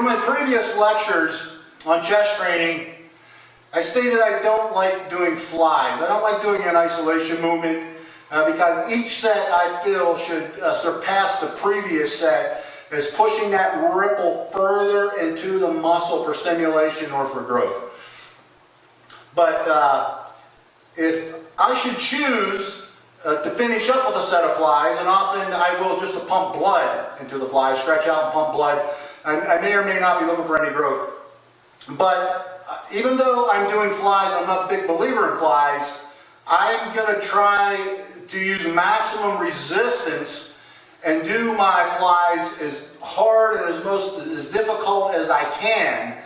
From my previous lectures on chest training, I stated I don't like doing flies. I don't like doing an isolation movement because each set I feel should surpass the previous set as pushing that ripple further into the muscle for stimulation or for growth. But if I should choose to finish up with a set of flies, and often I will just to pump blood into the flies, stretch out and pump blood. I may or may not be looking for any growth. But even though I'm doing flies, I'm not a big believer in flies, I'm going to try to use maximum resistance and do my flies as hard and as difficult as I can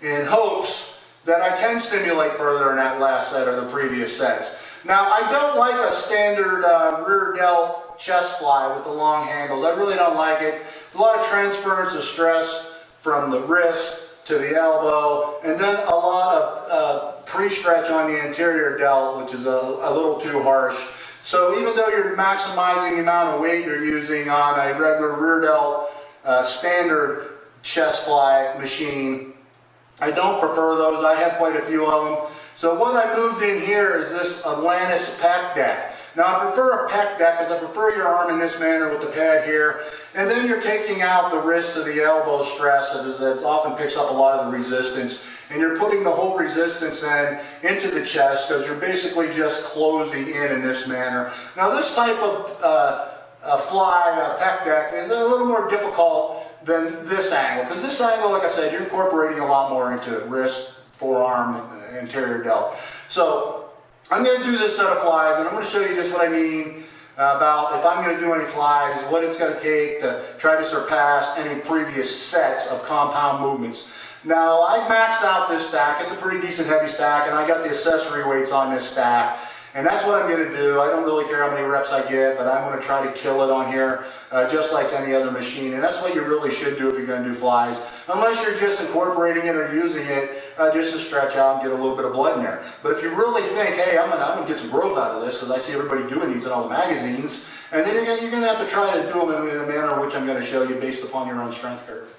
in hopes that I can stimulate further in that last set or the previous sets. Now, I don't like a standard rear delt chest fly with the long handles. I really don't like it. A lot of transference of stress from the wrist to the elbow, and then a lot of pre-stretch on the anterior delt, which is a little too harsh. So even though you're maximizing the amount of weight you're using on a regular rear delt standard chest fly machine, I don't prefer those. I have quite a few of them. So what I moved in here is this Atlantis Pec Deck. Now I prefer a pec deck because I prefer your arm in this manner with the pad here. And then you're taking out the wrist to the elbow stress that often picks up a lot of the resistance. And you're putting the whole resistance then into the chest because you're basically just closing in this manner. Now this type of fly pec deck is a little more difficult than this angle. Because this angle, like I said, you're incorporating a lot more into it. Wrist, forearm, anterior delt. So I'm going to do this set of flies, and I'm going to show you just what I mean about if I'm going to do any flies, what it's going to take to try to surpass any previous sets of compound movements. Now, I maxed out this stack. It's a pretty decent heavy stack, and I got the accessory weights on this stack. And that's what I'm going to do. I don't really care how many reps I get, but I'm going to try to kill it on here, just like any other machine. And that's what you really should do if you're going to do flies, unless you're just incorporating it or using it just to stretch out and get a little bit of blood in there. But if you really think, hey, I'm going to get some growth out of this because I see everybody doing these in all the magazines, and then you're going to have to try to do them in a manner which I'm going to show you based upon your own strength curve.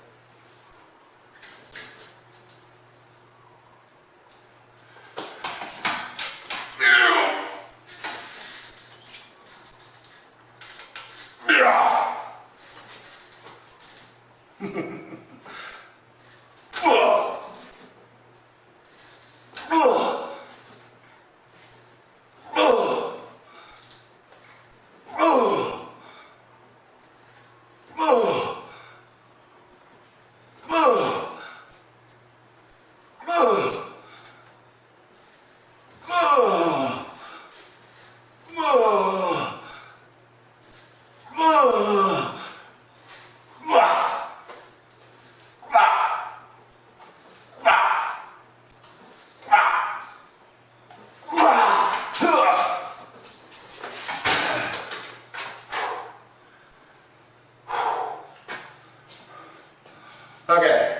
Okay,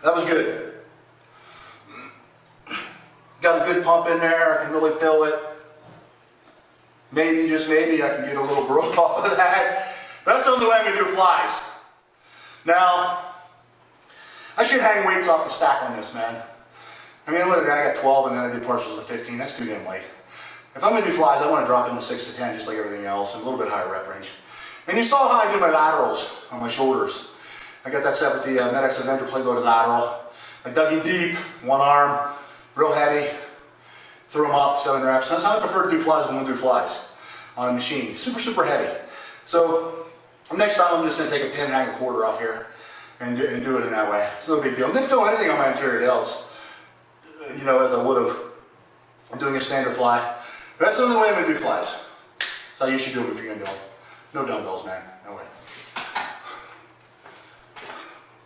that was good. Got a good pump in there, I can really feel it. Maybe, just maybe, I can get a little growth off of that. That's the only way I'm going to do flies. Now, I should hang weights off the stack on this, man. I mean, look at that, I got 12 and then I did partials of 15, that's too damn light. If I'm going to do flies, I want to drop into 6 to 10 just like everything else, and a little bit higher rep range. And you saw how I do my laterals on my shoulders. I got that set with the Medics Avenger plate loaded lateral. I dug in deep, one arm, real heavy, threw them up, 7 reps. That's how I prefer to do flies when we do flies on a machine. Super, super heavy. So next time I'm just going to take a pin, hang a quarter off here, and do it in that way. It's no big deal. I didn't feel anything on my anterior delts, you know, as I would have doing a standard fly. But that's the only way I'm going to do flies. That's how you should do them if you're going to do them. No dumbbells, man. No way.